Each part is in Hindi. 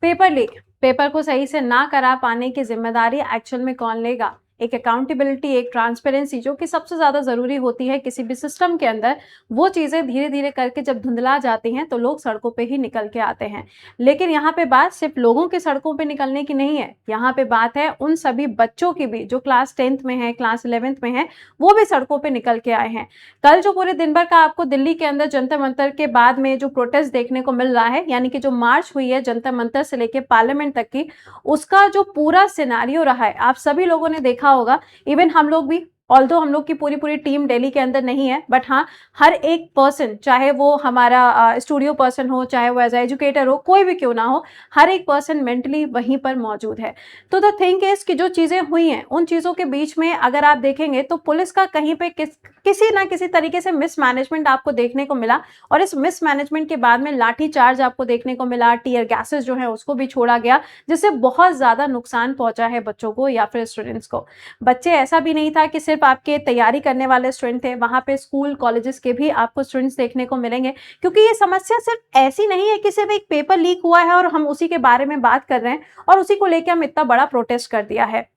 पेपर लीक, पेपर को सही से ना करा पाने की जिम्मेदारी एक्चुअल में कौन लेगा? एक अकाउंटेबिलिटी, एक ट्रांसपेरेंसी जो कि सबसे ज्यादा जरूरी होती है किसी भी सिस्टम के अंदर, वो चीजें धीरे धीरे करके जब धुंधला जाती हैं तो लोग सड़कों पे ही निकल के आते हैं। लेकिन यहाँ पे बात सिर्फ लोगों के सड़कों पे निकलने की नहीं है, यहाँ पे बात है उन सभी बच्चों की भी जो क्लास 10th में है, क्लास 11th में है, वो भी सड़कों पे निकल के आए हैं। कल जो पूरे दिन भर का आपको दिल्ली के अंदर जंतर मंतर के बाद में जो प्रोटेस्ट देखने को मिल रहा है, यानी कि जो मार्च हुई है जंतर मंतर से लेके पार्लियामेंट तक की, उसका जो पूरा सिनेरियो रहा है आप सभी लोगों ने देखा होगा। इवन हम लोग भी, ऑल्दो हम लोग की पूरी पूरी टीम दिल्ली के अंदर नहीं है, बट हाँ, हर एक पर्सन, चाहे वो हमारा स्टूडियो पर्सन हो, चाहे वो एज एजुकेटर हो, कोई भी क्यों ना हो, हर एक पर्सन मेंटली वहीं पर मौजूद है। तो द थिंग इज कि जो चीजें हुई हैं उन चीजों के बीच में अगर आप देखेंगे तो पुलिस का कहीं पे किसी ना किसी तरीके से मिसमैनेजमेंट आपको देखने को मिला, और इस मिसमैनेजमेंट के बाद में लाठी चार्ज आपको देखने को मिला, टीयर गैसेस जो है उसको भी छोड़ा गया, जिससे बहुत ज्यादा नुकसान पहुंचा है बच्चों को या फिर स्टूडेंट्स को। बच्चे, ऐसा भी नहीं था कि सिर्फ आपके तैयारी करने वाले स्टूडेंट थे, वहां पे स्कूल कॉलेजेस के भी आपको स्टूडेंट्स देखने को मिलेंगे, क्योंकि ये समस्या सिर्फ ऐसी नहीं है कि सिर्फ एक पेपर लीक हुआ है और हम उसी के बारे में बात कर रहे हैं और उसी को लेकर हम इतना बड़ा प्रोटेस्ट कर दिया है।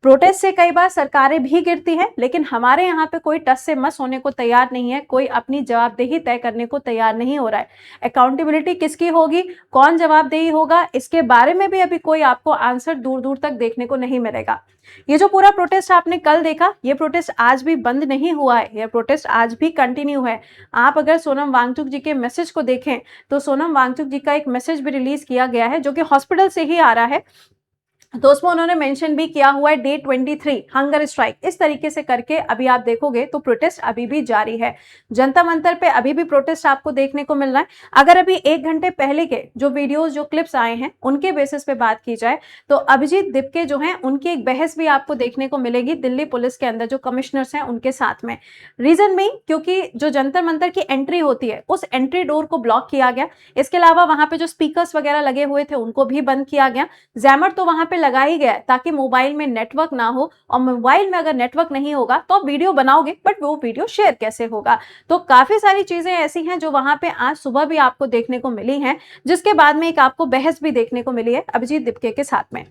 प्रोटेस्ट से कई बार सरकारें भी गिरती हैं, लेकिन हमारे यहाँ पे कोई टस से मस होने को तैयार नहीं है, कोई अपनी जवाबदेही तय करने को तैयार नहीं हो रहा है। अकाउंटेबिलिटी किसकी होगी, कौन जवाबदेही होगा, इसके बारे में भी अभी कोई आपको आंसर दूर दूर तक देखने को नहीं मिलेगा। ये जो पूरा प्रोटेस्ट आपने कल देखा, ये प्रोटेस्ट आज भी बंद नहीं हुआ है, ये प्रोटेस्ट आज भी कंटिन्यू है। आप अगर सोनम वांगचुक जी के मैसेज को देखें तो सोनम वांगचुक जी का एक मैसेज भी रिलीज किया गया है जो कि हॉस्पिटल से ही आ रहा है, तो उसमें उन्होंने मेंशन भी किया हुआ है डे 23 हंगर स्ट्राइक। इस तरीके से करके अभी आप देखोगे तो प्रोटेस्ट अभी भी जारी है, जनता मंतर पे अभी भी प्रोटेस्ट आपको देखने को मिल रहा है। अगर अभी 1 घंटे पहले के जो वीडियोस, जो क्लिप्स आए हैं, उनके बेसिस पे बात की जाए तो अभिजीत दिपके जो हैं उनकी एक बहस भी आपको देखने को मिलेगी दिल्ली पुलिस के अंदर जो कमिश्नर्स हैं उनके साथ में। रीजन में क्योंकि जो जंतर मंतर की एंट्री होती है उस एंट्री डोर को ब्लॉक किया गया, इसके अलावा वहां पे जो स्पीकर्स वगैरह लगे हुए थे उनको भी बंद किया गया। जैमर तो वहां पे लगा ही गया ताकि मोबाइल में नेटवर्क ना हो, और मोबाइल में अगर नेटवर्क नहीं होगा तो आप वीडियो बनाओगे बट वो वीडियो शेयर कैसे होगा। तो काफी सारी चीजें ऐसी हैं जो वहां पे आज सुबह भी आपको देखने को मिली हैं, जिसके बाद में एक आपको बहस भी देखने को मिली है अभिजीत दिपके के साथ में।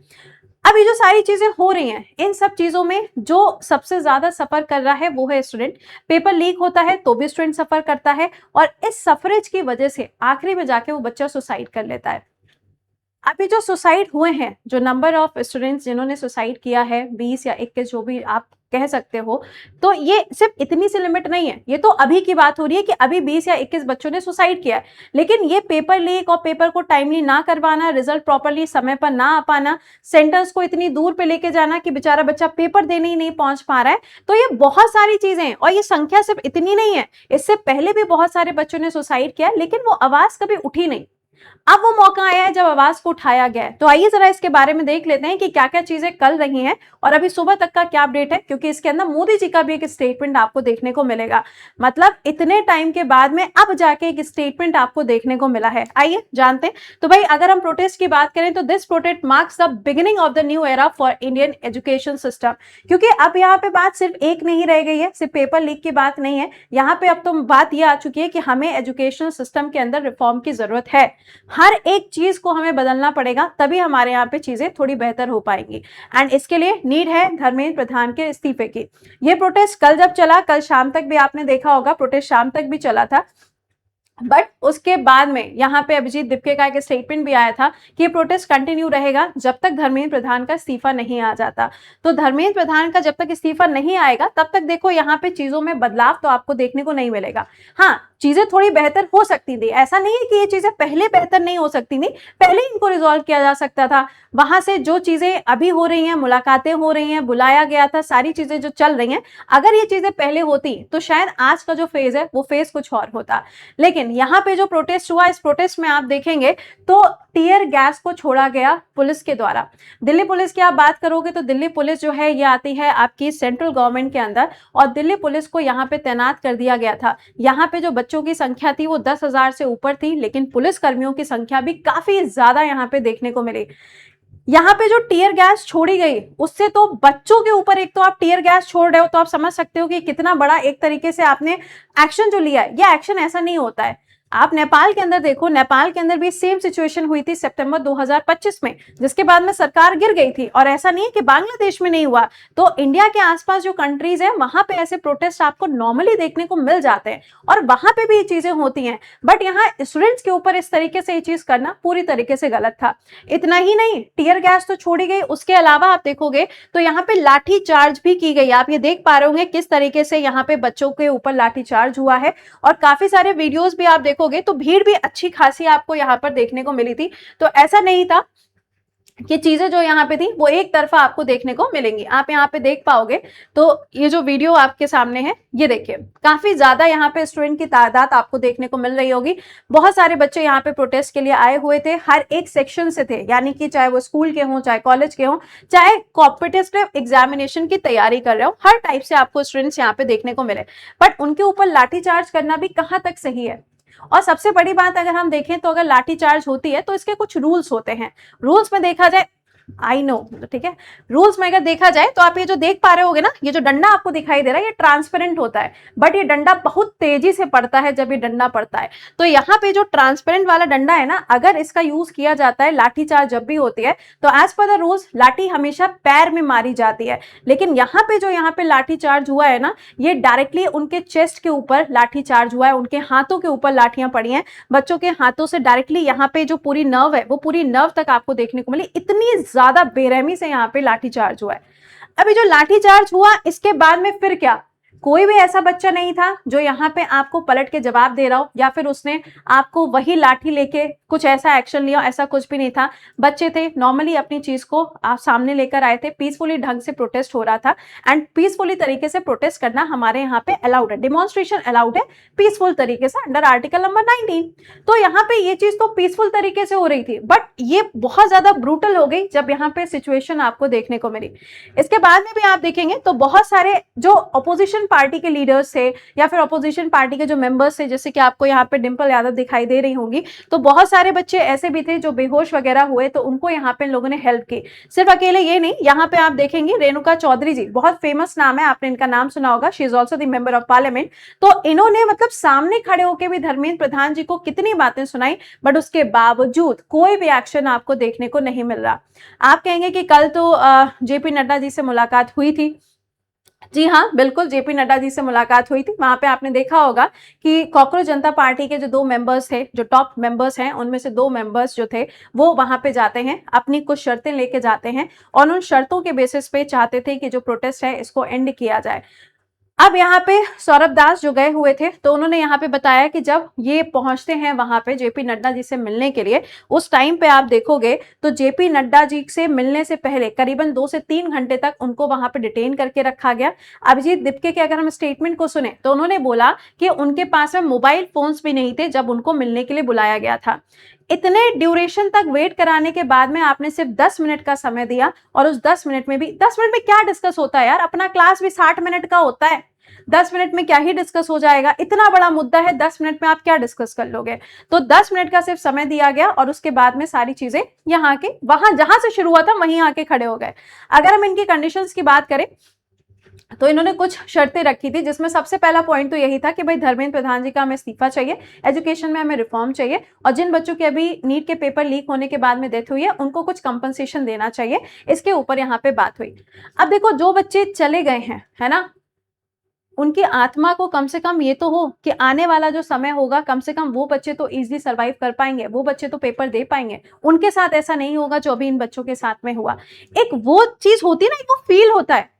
अब ये जो सारी चीजें हो रही हैं, इन सब चीजों में जो सबसे ज्यादा सफर कर रहा है वो है स्टूडेंट। पेपर लीक होता है तो भी स्टूडेंट सफर करता है, और इस सफरेज की वजह से आखिरी में जाके वो बच्चा सुसाइड कर लेता है। अभी जो सुसाइड हुए हैं, जो नंबर ऑफ स्टूडेंट्स जिन्होंने सुसाइड किया है, 20 या 21 जो भी आप कह सकते हो, तो ये सिर्फ इतनी सी लिमिट नहीं है। ये तो अभी की बात हो रही है कि अभी 20 या 21 बच्चों ने सुसाइड किया है, लेकिन ये पेपर लीक और पेपर को टाइमली ना करवाना, रिजल्ट प्रॉपर्ली समय पर ना आ पाना, सेंटर्स को इतनी दूर पे लेके जाना कि बेचारा बच्चा पेपर देने ही नहीं पहुंच पा रहा है, तो ये बहुत सारी चीजें हैं। और ये संख्या सिर्फ इतनी नहीं है, इससे पहले भी बहुत सारे बच्चों ने सुसाइड किया, लेकिन वो आवाज कभी उठी नहीं। अब वो मौका आया है जब आवाज को उठाया गया है। तो आइए जरा इसके बारे में देख लेते हैं कि क्या क्या चीजें कल रही हैं और अभी सुबह तक का क्या अपडेट है, क्योंकि इसके अंदर मोदी जी का भी एक स्टेटमेंट आपको देखने को मिलेगा। मतलब इतने टाइम के बाद में अब जाके एक स्टेटमेंट आपको देखने को मिला है। आइए जानते हैं। तो भाई, अगर हम प्रोटेस्ट की बात करें तो this protest marks the beginning of the new era for Indian education system, क्योंकि अब यहाँ पे बात सिर्फ एक नहीं रह गई है, सिर्फ पेपर लीक की बात नहीं है। यहाँ पे अब तो बात यह आ चुकी है कि हमें एजुकेशन सिस्टम के अंदर रिफॉर्म की जरूरत है। हर एक चीज को हमें बदलना पड़ेगा, तभी हमारे यहाँ पे चीजें थोड़ी बेहतर हो पाएंगी। एंड इसके लिए नीड है धर्मेंद्र प्रधान के इस्तीफे की। ये प्रोटेस्ट कल जब चला, कल शाम तक भी आपने देखा होगा, प्रोटेस्ट शाम तक भी चला था, बट उसके बाद में यहाँ पे अभिजीत दिपके का एक स्टेटमेंट भी आया था कि ये प्रोटेस्ट कंटिन्यू रहेगा जब तक धर्मेंद्र प्रधान का इस्तीफा नहीं आ जाता। तो धर्मेंद्र प्रधान का जब तक इस्तीफा नहीं आएगा तब तक देखो यहाँ पे चीजों में बदलाव तो आपको देखने को नहीं मिलेगा। हाँ, चीजें थोड़ी बेहतर हो सकती थी, ऐसा नहीं है कि ये चीजें पहले बेहतर नहीं हो सकती थी, पहले इनको रिजॉल्व किया जा सकता था। वहां से जो चीजें अभी हो रही हैं, मुलाकातें हो रही हैं, बुलाया गया था, सारी चीजें जो चल रही हैं, अगर ये चीजें पहले होती तो शायद आज का जो फेज है वो फेज कुछ और होता। लेकिन यहाँ पे जो प्रोटेस्ट हुआ, इस प्रोटेस्ट में आप देखेंगे तो टीयर गैस को छोड़ा गया पुलिस के द्वारा। दिल्ली पुलिस की आप बात करोगे तो दिल्ली पुलिस जो है ये आती है आपकी सेंट्रल गवर्नमेंट के अंदर, और दिल्ली पुलिस को यहाँ पे तैनात कर दिया गया था। यहाँ पे जो बच्चों की संख्या थी वो 10,000 से ऊपर थी, लेकिन पुलिस कर्मियों की संख्या भी काफी ज्यादा यहाँ पे देखने को मिली। यहाँ पे जो टीयर गैस छोड़ी गई उससे तो बच्चों के ऊपर, एक तो आप टीयर गैस छोड़ रहे हो तो आप समझ सकते हो कि कितना बड़ा एक तरीके से आपने एक्शन जो लिया है। ये एक्शन ऐसा नहीं होता है, आप नेपाल के अंदर देखो, नेपाल के अंदर भी सेम सिचुएशन हुई थी सितंबर 2025 में, जिसके बाद में सरकार गिर गई थी। और ऐसा नहीं है कि बांग्लादेश में नहीं हुआ, तो इंडिया के आसपास जो कंट्रीज है वहां पे ऐसे प्रोटेस्ट आपको नॉर्मली देखने को मिल जाते हैं और वहां पे भी ये चीजें होती हैं। बट यहाँ स्टूडेंट्स के ऊपर इस तरीके से ये चीज करना पूरी तरीके से गलत था। इतना ही नहीं, टीयर गैस तो छोड़ी गई, उसके अलावा आप देखोगे तो यहाँ पे लाठी चार्ज भी की गई। आप ये देख पा रहे होंगे किस तरीके से यहाँ पे बच्चों के ऊपर लाठी चार्ज हुआ है। और काफी सारे वीडियोस भी आप देखोगे तो भीड़ भी अच्छी खासी आपको यहाँ पर देखने को मिली थी। तो ऐसा नहीं था कि चीजें जो यहाँ पे थी वो एक तरफा आपको देखने को मिलेंगी। आप यहाँ पे देख पाओगे तो ये जो वीडियो आपके सामने है, ये देखिए काफी ज्यादा यहाँ पे स्टूडेंट की तादाद आपको देखने को मिल रही होगी। बहुत सारे बच्चे यहाँ पे प्रोटेस्ट के लिए आए हुए थे, हर एक सेक्शन से थे, यानी कि चाहे वो स्कूल के हों, चाहे कॉलेज के हों, चाहे कॉम्पिटिटिव एग्जामिनेशन की तैयारी कर रहे हो, हर टाइप से आपको स्टूडेंट्स यहाँ पे देखने को मिले। बट उनके ऊपर लाठीचार्ज करना भी कहाँ तक सही है। और सबसे बड़ी बात अगर हम देखें तो अगर लाठीचार्ज होती है तो इसके कुछ रूल्स होते हैं। रूल्स में देखा जाए, आई नो, ठीक है, रूल्स में अगर देखा जाए तो आप ये जो देख पा रहे होगे ना, ये जो डंडा आपको दिखाई दे रहा है ये ट्रांसपेरेंट होता है, बट ये डंडा बहुत तेजी से पड़ता है जब ये डंडा पड़ता है। तो यहाँ पे जो ट्रांसपेरेंट वाला डंडा है ना, अगर इसका यूज किया जाता है लाठीचार्ज जब भी होती है तो एज पर द रूल्स लाठी हमेशा पैर में मारी जाती है। लेकिन यहाँ पे जो यहाँ पे लाठीचार्ज हुआ है ना, ये डायरेक्टली उनके चेस्ट के ऊपर लाठीचार्ज हुआ है, उनके हाथों के ऊपर लाठियां पड़ी हैं, बच्चों के हाथों से डायरेक्टली यहाँ पे जो पूरी नर्व है वो पूरी नर्व तक आपको देखने को मिली। इतनी ज्यादा बेरहमी से यहाँ पे लाठीचार्ज हुआ है। अभी जो लाठीचार्ज हुआ इसके बाद में फिर क्या, कोई भी ऐसा बच्चा नहीं था जो यहाँ पे आपको पलट के जवाब दे रहा हो या फिर उसने आपको वही लाठी लेके कुछ ऐसा एक्शन लिया, ऐसा कुछ भी नहीं था। बच्चे थे नॉर्मली अपनी चीज को आप सामने लेकर आए थे, पीसफुली ढंग से प्रोटेस्ट हो रहा था। एंड पीसफुली तरीके से प्रोटेस्ट करना हमारे यहाँ पे अलाउड है, डिमॉन्स्ट्रेशन अलाउड है पीसफुल तरीके से अंडर आर्टिकल नंबर 19। तो यहाँ पे ये चीज तो पीसफुल तरीके से हो रही थी, बट ये बहुत ज्यादा ब्रूटल हो गई जब यहाँ पे सिचुएशन आपको देखने को मिली। इसके बाद में भी आप देखेंगे तो बहुत सारे जो अपोजिशन पार्टी के लीडर्स थे या फिर अपोजिशन पार्टी के जो मेंबर्स थे, जैसे कि आपको यहाँ पे डिंपल यादव दिखाई दे रही होंगी, तो बहुत सारे बच्चे ऐसे भी थे जो बेहोश वगैरह हुए, तो उनको यहाँ पे लोगों ने हेल्प की। सिर्फ अकेले ये नहीं, यहाँ पे आप देखेंगे रेणुका चौधरी जी, बहुत फेमस नाम है, आपने इनका नाम सुना होगा, she is also the member of parliament. तो इन्होंने मतलब सामने खड़े होकर भी धर्मेंद्र प्रधान जी को कितनी बातें सुनाई, बट उसके बावजूद कोई भी एक्शन आपको देखने को नहीं मिल रहा। आप कहेंगे कि कल तो जेपी नड्डा जी से मुलाकात हुई थी। जी हाँ, बिल्कुल, जेपी नड्डा जी से मुलाकात हुई थी। वहां पे आपने देखा होगा कि कॉकरोच जनता पार्टी के जो 2 मेंबर्स थे, जो टॉप मेंबर्स हैं, उनमें से 2 मेंबर्स जो थे वो वहां पे जाते हैं, अपनी कुछ शर्तें लेके जाते हैं और उन शर्तों के बेसिस पे चाहते थे कि जो प्रोटेस्ट है इसको एंड किया जाए। अब यहाँ पे सौरभ दास जो गए हुए थे तो उन्होंने यहाँ पे बताया कि जब ये पहुंचते हैं वहां पे जेपी नड्डा जी से मिलने के लिए, उस टाइम पे आप देखोगे तो जेपी नड्डा जी से मिलने से पहले करीबन 2 से 3 घंटे तक उनको वहां पे डिटेन करके रखा गया। अभिजीत दीपके के अगर हम स्टेटमेंट को सुने तो उन्होंने बोला कि उनके पास में मोबाइल फोन्स भी नहीं थे जब उनको मिलने के लिए बुलाया गया था। इतने ड्यूरेशन तक वेट कराने के बाद में आपने सिर्फ 10 मिनट का समय दिया, और उस 10 मिनट में भी 10 मिनट में क्या डिस्कस होता है यार, अपना क्लास भी 60 मिनट का होता है, 10 मिनट में क्या ही डिस्कस हो जाएगा, इतना बड़ा मुद्दा है, 10 मिनट में आप क्या डिस्कस कर लोगे। तो 10 मिनट का सिर्फ समय दिया गया और उसके बाद में सारी चीजें यहाँ के वहां जहां से शुरू हुआ था वहीं आके खड़े हो गए। अगर हम इनकी कंडीशंस की बात करें तो इन्होंने कुछ शर्तें रखी थी, जिसमें सबसे पहला पॉइंट तो यही था कि भाई धर्मेंद्र प्रधान जी का हमें इस्तीफा चाहिए, एजुकेशन में हमें रिफॉर्म चाहिए, और जिन बच्चों के अभी नीट के पेपर लीक होने के बाद में डेथ हुई है उनको कुछ कंपनसेशन देना चाहिए। इसके ऊपर यहाँ पे बात हुई। अब देखो, जो बच्चे चले गए हैं, है ना, उनकी आत्मा को कम से कम ये तो हो कि आने वाला जो समय होगा कम से कम वो बच्चे तो इजीली सरवाइव कर पाएंगे, वो बच्चे तो पेपर दे पाएंगे, उनके साथ ऐसा नहीं होगा जो अभी इन बच्चों के साथ में हुआ। एक वो चीज होती है ना, एक वो फील होता है,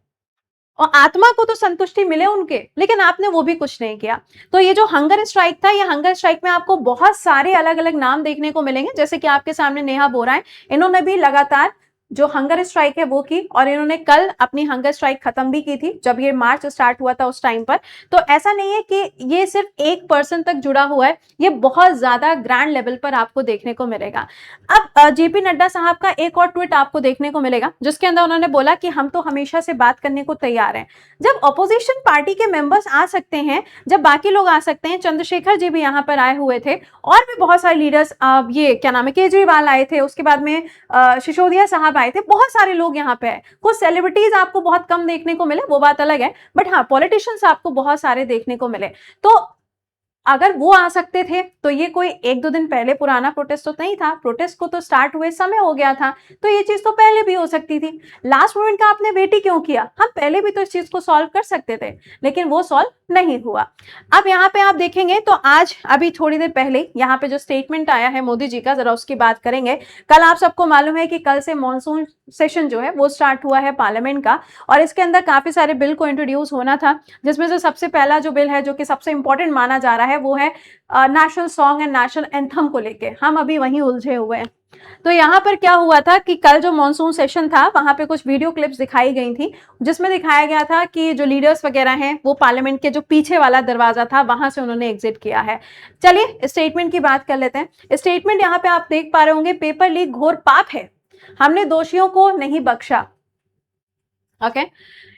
और आत्मा को तो संतुष्टि मिले उनके, लेकिन आपने वो भी कुछ नहीं किया। तो ये जो हंगर स्ट्राइक था, ये हंगर स्ट्राइक में आपको बहुत सारे अलग अलग नाम देखने को मिलेंगे, जैसे कि आपके सामने नेहा बोरा है, इन्होंने भी लगातार जो हंगर स्ट्राइक है वो की, और इन्होंने कल अपनी हंगर स्ट्राइक खत्म भी की थी जब ये मार्च स्टार्ट हुआ था उस टाइम पर। तो ऐसा नहीं है कि ये सिर्फ एक पर्सन तक जुड़ा हुआ है, ये बहुत ज्यादा ग्रैंड लेवल पर आपको देखने को मिलेगा। अब जेपी नड्डा साहब का एक और ट्वीट आपको देखने को मिलेगा, जिसके अंदर उन्होंने बोला कि हम तो हमेशा से बात करने को तैयार हैं। जब अपोजिशन पार्टी के मेंबर्स आ सकते हैं, जब बाकी लोग आ सकते हैं, चंद्रशेखर जी भी यहाँ पर आए हुए थे, और भी बहुत सारे लीडर्स, ये क्या नाम है, केजरीवाल आए थे, उसके बाद में सिसोदिया साहब आए थे, बहुत सारे लोग यहाँ पे आए। कुछ सेलिब्रिटीज आपको बहुत कम देखने को मिले, वो बात अलग है, बट हाँ, पॉलिटिशियंस आपको बहुत सारे देखने को मिले। तो अगर वो आ सकते थे तो ये कोई 1-2 दिन पहले पुराना प्रोटेस्ट तो नहीं था, प्रोटेस्ट को तो स्टार्ट हुए समय हो गया था, तो ये चीज तो पहले भी हो सकती थी। लास्ट मोमेंट का आपने वेट ही क्यों किया? हम पहले भी तो इस चीज को सॉल्व कर सकते थे, लेकिन वो सॉल्व नहीं हुआ। अब यहाँ पे आप देखेंगे तो आज अभी थोड़ी देर पहले यहाँ पे जो स्टेटमेंट आया है मोदी जी का, जरा उसकी बात करेंगे। कल आप सबको मालूम है कि कल से मॉनसून सेशन जो है वो स्टार्ट हुआ है पार्लियामेंट का, और इसके अंदर काफी सारे बिल को इंट्रोड्यूस होना था, जिसमें से सबसे पहला जो बिल है जो कि सबसे इंपॉर्टेंट माना जा रहा है वो है national song and national anthem को लेके। हम अभी वहीं उलझे हुए हैं। तो यहाँ पर क्या हुआ था कि कल जो मॉनसून सेशन था वहां पे कुछ वीडियो क्लिप्स दिखाई गई थी, जिसमें दिखाया गया था कि जो लीडर्स वगैरह हैं वो पार्लियामेंट के जो पीछे वाला दरवाजा था वहां से उन्होंने एग्जिट किया है। चलिए स्टेटमेंट की बात कर लेते हैं। स्टेटमेंट यहाँ पे आप देख पा रहे होंगे, पेपर लीक घोर पाप है, हमने दोषियों को नहीं बख्शा। ओके,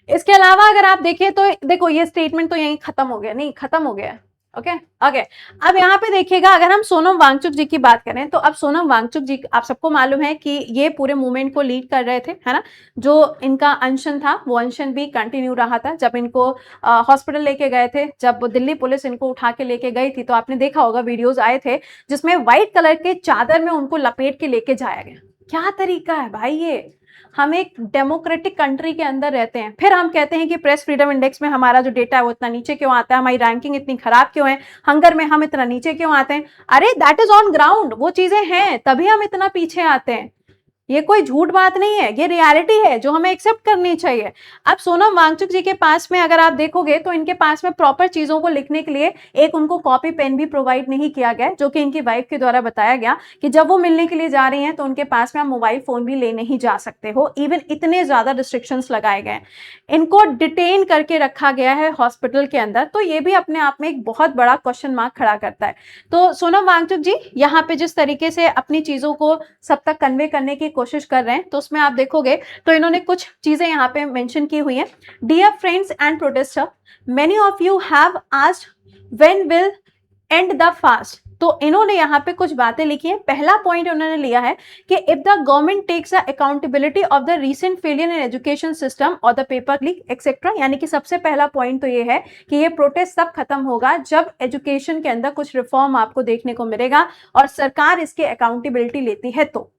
इसके अलावा अगर आप देखें तो देखो ये स्टेटमेंट तो यहीं खत्म हो गया, नहीं खत्म हो गया। ओके ओके, अब यहाँ पे देखिएगा, अगर हम सोनम वांगचुक जी की बात करें तो अब सोनम वांगचुक जी, आप सबको मालूम है कि ये पूरे मूवमेंट को लीड कर रहे थे, है ना। जो इनका अनशन था वो अनशन भी कंटिन्यू रहा था। जब इनको हॉस्पिटल लेके गए थे, जब दिल्ली पुलिस इनको उठा के लेके गई थी, तो आपने देखा होगा वीडियोज आए थे जिसमें व्हाइट कलर के चादर में उनको लपेट के लेके जाया गया। क्या तरीका है भाई ये? हम एक डेमोक्रेटिक कंट्री के अंदर रहते हैं, फिर हम कहते हैं कि प्रेस फ्रीडम इंडेक्स में हमारा जो डेटा है वो इतना नीचे क्यों आता है, हमारी रैंकिंग इतनी खराब क्यों है, हंगर में हम इतना नीचे क्यों आते हैं। अरे दैट इज ऑन ग्राउंड, वो चीजें हैं तभी हम इतना पीछे आते हैं। ये कोई झूठ बात नहीं है, ये रियलिटी है जो हमें एक्सेप्ट करनी चाहिए। अब सोनम वांगचुक जी के पास में अगर आप देखोगे तो इनके पास में प्रॉपर चीजों को लिखने के लिए एक उनको कॉपी पेन भी प्रोवाइड नहीं किया गया, जो कि इनकी वाइफ के द्वारा बताया गया कि जब वो मिलने के लिए जा रही हैं तो उनके पास में आप मोबाइल फोन भी ले नहीं जा सकते हो। इवन इतने ज्यादा रिस्ट्रिक्शंस लगाए गए, इनको डिटेन करके रखा गया है हॉस्पिटल के अंदर, तो ये भी अपने आप में एक बहुत बड़ा क्वेश्चन मार्क खड़ा करता है। तो सोनम वांगचुक जी यहाँ पे जिस तरीके से अपनी चीजों को सब तक कन्वे करने की कोशिश कर रहे हैं, तो उसमें आप देखोगे तो इन्होंने कुछ चीजें यहाँ पे मेंशन की हुई हैं। Dear friends and protester, many of you have asked when will end the fast. तो इन्होंने यहाँ पे कुछ बातें लिखी हैं। पहला पॉइंट उन्होंने लिया है कि if the government takes accountability of the recent failure in education system और द पेपर लीक एक्सेट्रा, यानी कि सबसे पहला पॉइंट तो ये है कि ये प्रोटेस्ट तब खत्म होगा जब एजुकेशन के अंदर कुछ रिफॉर्म आपको देखने को मिलेगा और सरकार इसकी अकाउंटेबिलिटी लेती है। तो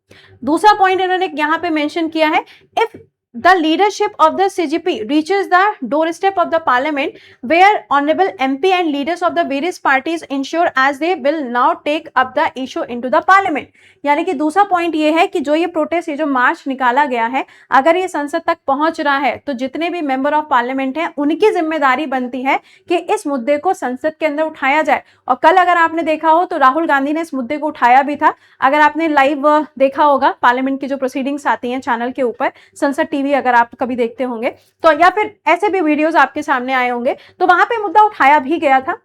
दूसरा पॉइंट इन्होंने यहाँ पे मेंशन किया है, if the leadership of the CGP reaches the doorstep of the parliament where honorable MP and leaders of the various parties ensure as they will now take up the issue into the parliament। यानी कि दूसरा पॉइंट ये है कि जो ये प्रोटेस्ट, ये जो मार्च निकाला गया है, अगर ये संसद तक पहुंच रहा है तो जितने भी मेंबर ऑफ पार्लियामेंट हैं उनकी जिम्मेदारी बनती है कि इस मुद्दे को संसद के अंदर उठाया जाए। और कल अगर आपने देखा हो तो राहुल गांधी ने इस मुद्दे को उठाया भी था। अगर आपने लाइव देखा होगा पार्लियामेंट की जो प्रोसीडिंग्स आती हैं चैनल के ऊपर, संसद टीवी अगर आप कभी देखते होंगे तो, या फिर ऐसे भी वीडियोस आपके सामने आए होंगे, तो वहां पे मुद्दा उठाया भी गया था।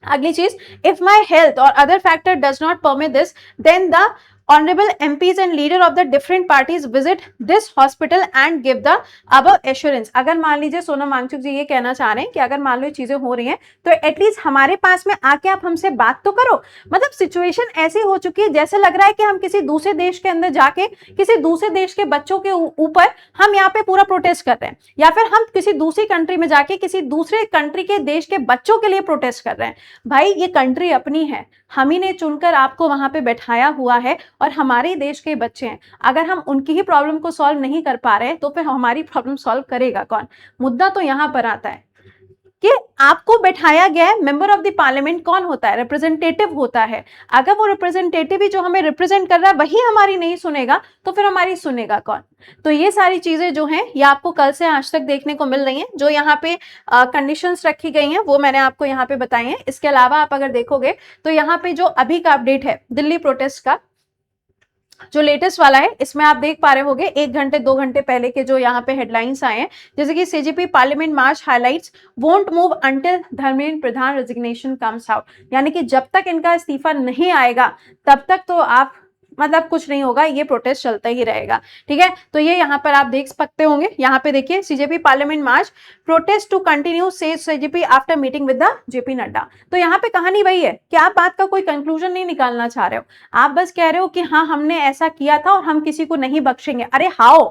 अगली चीज, इफ माई हेल्थ और other factor does not permit this then the honorable MPs and leader of the different parties visit this hospital and give the above assurance। अगर मान लीजिए सोनम वांगचुक जी ये कहना चाह रहे हैं कि अगर मान लो ये चीजें हो रही हैं तो एटलीस्ट हमारे पास में आके आप हमसे बात तो करो। मतलब सिचुएशन ऐसी हो चुकी है जैसे लग रहा है कि हम किसी दूसरे देश के अंदर जाके किसी दूसरे देश के बच्चों के ऊपर हम यहाँ पे पूरा प्रोटेस्ट कर रहे हैं, या फिर हम किसी दूसरी कंट्री में जाके किसी दूसरे कंट्री के देश के बच्चों के लिए प्रोटेस्ट कर रहे हैं। भाई ये कंट्री अपनी है, हम ही ने चुनकर आपको वहां पे बैठाया हुआ है और हमारे देश के बच्चे हैं। अगर हम उनकी ही प्रॉब्लम को सॉल्व नहीं कर पा रहे तो फिर हमारी प्रॉब्लम सॉल्व करेगा कौन? मुद्दा तो यहां पर आता है कि आपको बैठाया गया है। मेंबर ऑफ द पार्लियामेंट कौन होता है? रिप्रेजेंटेटिव होता है। अगर वो रिप्रेजेंटेटिव ही जो हमें रिप्रेजेंट कर रहा है वही हमारी नहीं सुनेगा तो फिर हमारी सुनेगा कौन? तो ये सारी चीजें जो हैं ये आपको कल से आज तक देखने को मिल रही हैं। जो यहाँ पे कंडीशंस रखी गई हैं वो मैंने आपको यहाँ पे बताई हैं। इसके अलावा आप अगर देखोगे तो यहाँ पे जो अभी का अपडेट है दिल्ली प्रोटेस्ट का, जो लेटेस्ट वाला है, इसमें आप देख पा रहे होंगे 1 घंटे 2 घंटे पहले के जो यहाँ पे हेडलाइंस आए हैं, जैसे कि CGP parliament March highlights won't move until Dharmendra Pradhan resignation comes out. यानी कि जब तक इनका इस्तीफा नहीं आएगा तब तक तो आप मतलब कुछ नहीं होगा, ये प्रोटेस्ट चलता ही रहेगा। ठीक है, तो ये यहाँ पर आप देख सकते होंगे। यहाँ पे देखिए CJP parliament march protest to continue से CJP after meeting with the JP Nadda. तो यहाँ पे कहानी वही है कि आप बात का कोई कंक्लूजन नहीं निकालना चाह रहे हो, आप बस कह रहे हो कि हाँ हमने ऐसा किया था और हम किसी को नहीं बख्शेंगे। अरे हाउ,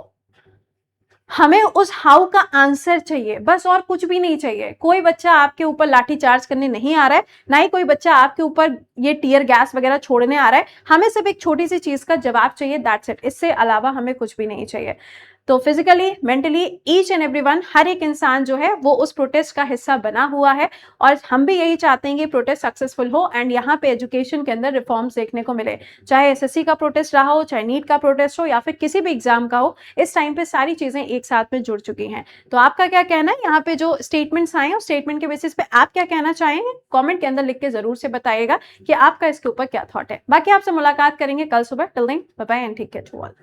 हमें उस हाउ का आंसर चाहिए, बस और कुछ भी नहीं चाहिए। कोई बच्चा आपके ऊपर लाठी चार्ज करने नहीं आ रहा है, ना ही कोई बच्चा आपके ऊपर ये टीयर गैस वगैरह छोड़ने आ रहा है। हमें सिर्फ एक छोटी सी चीज का जवाब चाहिए, दैट्स इट। इससे अलावा हमें कुछ भी नहीं चाहिए। तो physically, mentally, each and everyone, हर एक इंसान जो है वो उस प्रोटेस्ट का हिस्सा बना हुआ है। और हम भी यही चाहते हैं कि प्रोटेस्ट सक्सेसफुल हो एंड यहाँ पे एजुकेशन के अंदर रिफॉर्म्स देखने को मिले। चाहे एसएससी का प्रोटेस्ट रहा हो, चाहे नीट का प्रोटेस्ट हो, या फिर किसी भी एग्जाम का हो, इस टाइम पे सारी चीजें एक साथ में जुड़ चुकी हैं। तो आपका क्या कहना है? यहाँ पे जो स्टेटमेंट्स आए हैं, उस स्टेटमेंट के बेसिस पे आप क्या कहना चाहेंगे? कमेंट के अंदर लिख के जरूर से बताइएगा कि आपका इसके ऊपर क्या थॉट है। बाकी आपसे मुलाकात करेंगे कल सुबह। Till then bye bye and take care to all.